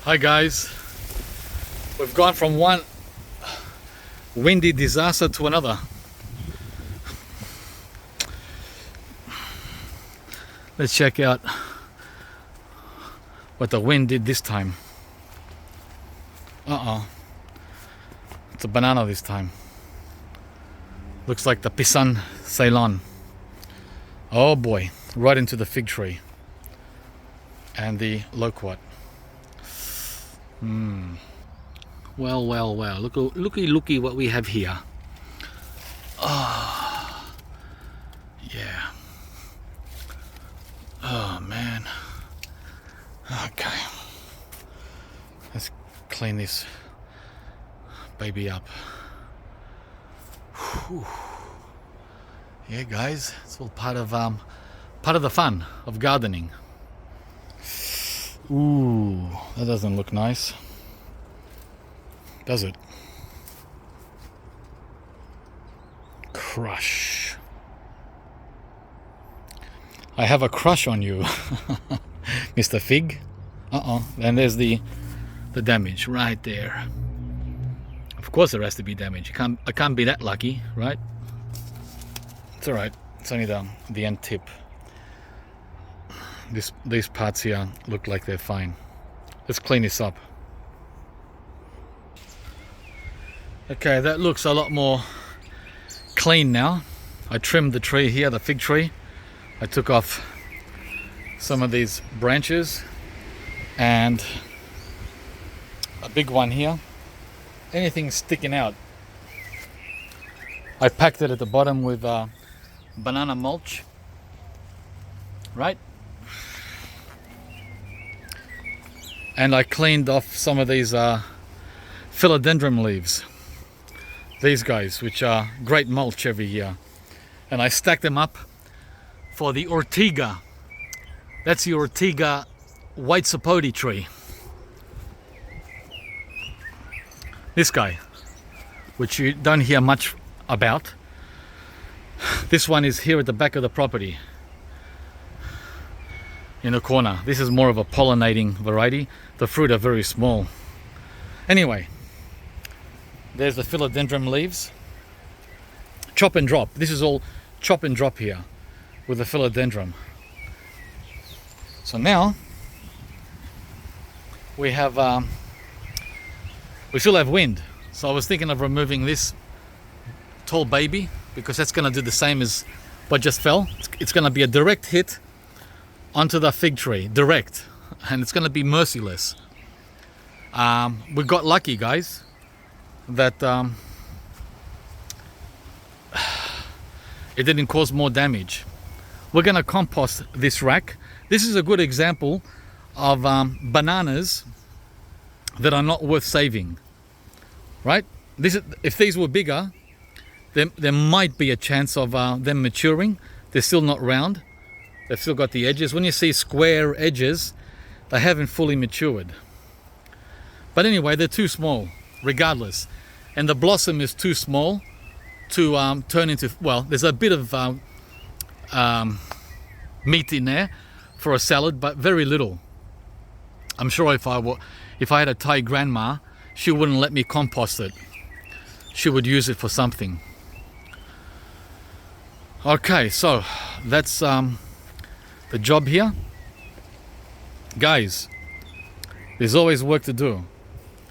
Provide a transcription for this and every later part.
Hi guys, we've gone from one windy disaster to another. Let's check out what the wind did this time. It's a banana this time. Looks like the Pisang, Ceylon. Oh boy, right into the fig tree and the loquat. Well, looky what we have here. Oh, yeah. Oh man. Okay. Let's clean this baby up. Whew. Yeah, guys, it's all part of the fun of gardening. Ooh, that doesn't look nice, does it? Crush. I have a crush on you, Mr. Fig. And there's the damage right there. Of course there has to be damage. I can't be that lucky, right? It's alright. It's only the end tip. These parts here look like they're fine. Let's clean this up. Okay, that looks a lot more clean now. I trimmed the tree here, the fig tree. I took off some of these branches and a big one here. Anything sticking out, I packed it at the bottom with banana mulch, right? And I cleaned off some of these philodendron leaves, these guys, which are great mulch every year. And I stacked them up for the Ortiga. That's the Ortiga white sapote tree. This guy, which you don't hear much about. This one is here at the back of the property, in the corner. This is more of a pollinating variety. The fruit are very small. Anyway, there's the philodendron leaves. Chop and drop. This is all chop and drop here with the philodendron. So now we have we still have wind. So I was thinking of removing this tall baby because that's going to do the same as what just fell. It's going to be a direct hit onto the fig tree, direct, and it's going to be merciless. We got lucky, guys, that it didn't cause more damage. We're going to compost this rack. This is a good example of bananas that are not worth saving, right? If these were bigger, there might be a chance of them maturing. They're still not round. They've still got the edges. When you see square edges, they haven't fully matured. But anyway, they're too small, regardless. And the blossom is too small to turn into, well, there's a bit of meat in there for a salad, but very little. I'm sure if I had a Thai grandma, she wouldn't let me compost it. She would use it for something. Okay, so that's the job here. Guys, there's always work to do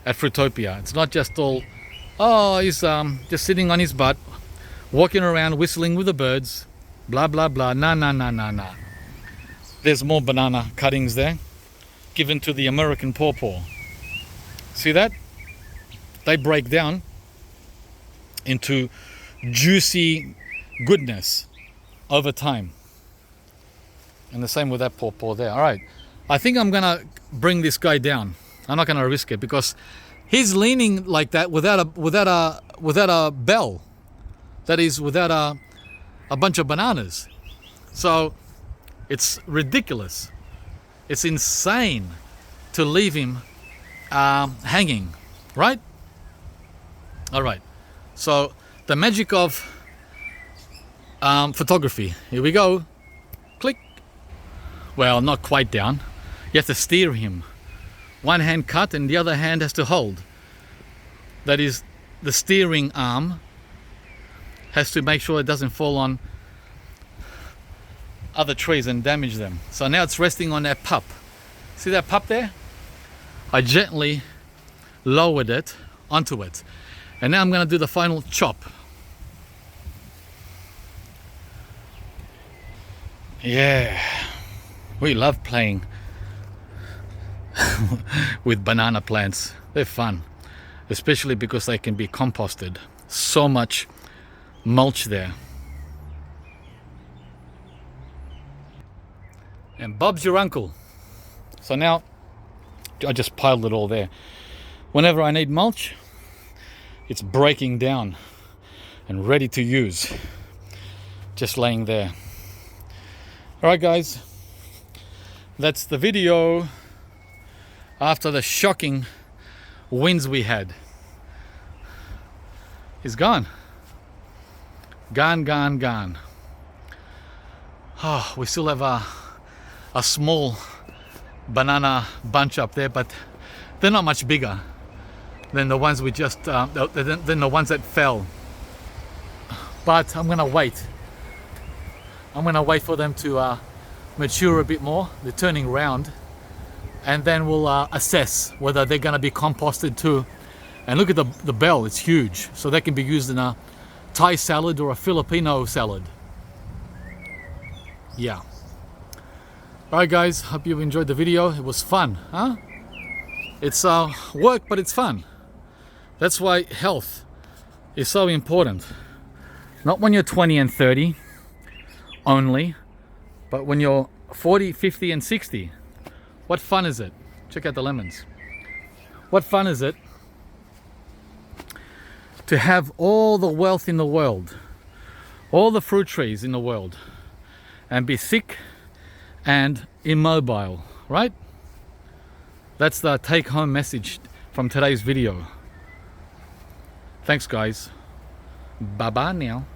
at Fruitopia. It's not just all, oh, he's just sitting on his butt, walking around whistling with the birds, blah blah blah. Nah. There's more banana cuttings there, given to the American pawpaw. See that? They break down into juicy goodness over time. And the same with that pawpaw there. All right, I think I'm gonna bring this guy down. I'm not gonna risk it because he's leaning like that without a bell. That is, without a bunch of bananas. So it's ridiculous. It's insane to leave him hanging, right? All right. So the magic of photography. Here we go. Click. Well, not quite down. You have to steer him one hand cut and the other hand has to hold. That is, the steering arm has to make sure it doesn't fall on other trees and damage them. So now it's resting on that pup. See that pup there? I gently lowered it onto it. And now I'm going to do the final chop. Yeah, we love playing with banana plants. They're fun, especially because they can be composted. So much mulch there. And Bob's your uncle. So now I just piled it all there. Whenever I need mulch, it's breaking down and ready to use. Just laying there. Alright guys, that's the video after the shocking winds we had. It's gone. Gone. Oh, we still have a small banana bunch up there, but they're not much bigger than the ones we just than the ones that fell. But I'm gonna wait for them to mature a bit more. They're turning round, and then we'll assess whether they're gonna be composted too. And look at the bell, it's huge, so they can be used in a Thai salad or a Filipino salad. Yeah. Alright guys, hope you enjoyed the video. It was fun, huh? It's work, but it's fun. That's why health is so important. Not when you're 20 and 30 only, but when you're 40, 50 and 60. What fun is it? Check out the lemons. What fun is it to have all the wealth in the world, all the fruit trees in the world, and be sick and immobile, right? That's the take-home message from today's video. Thanks guys. Bye-bye now.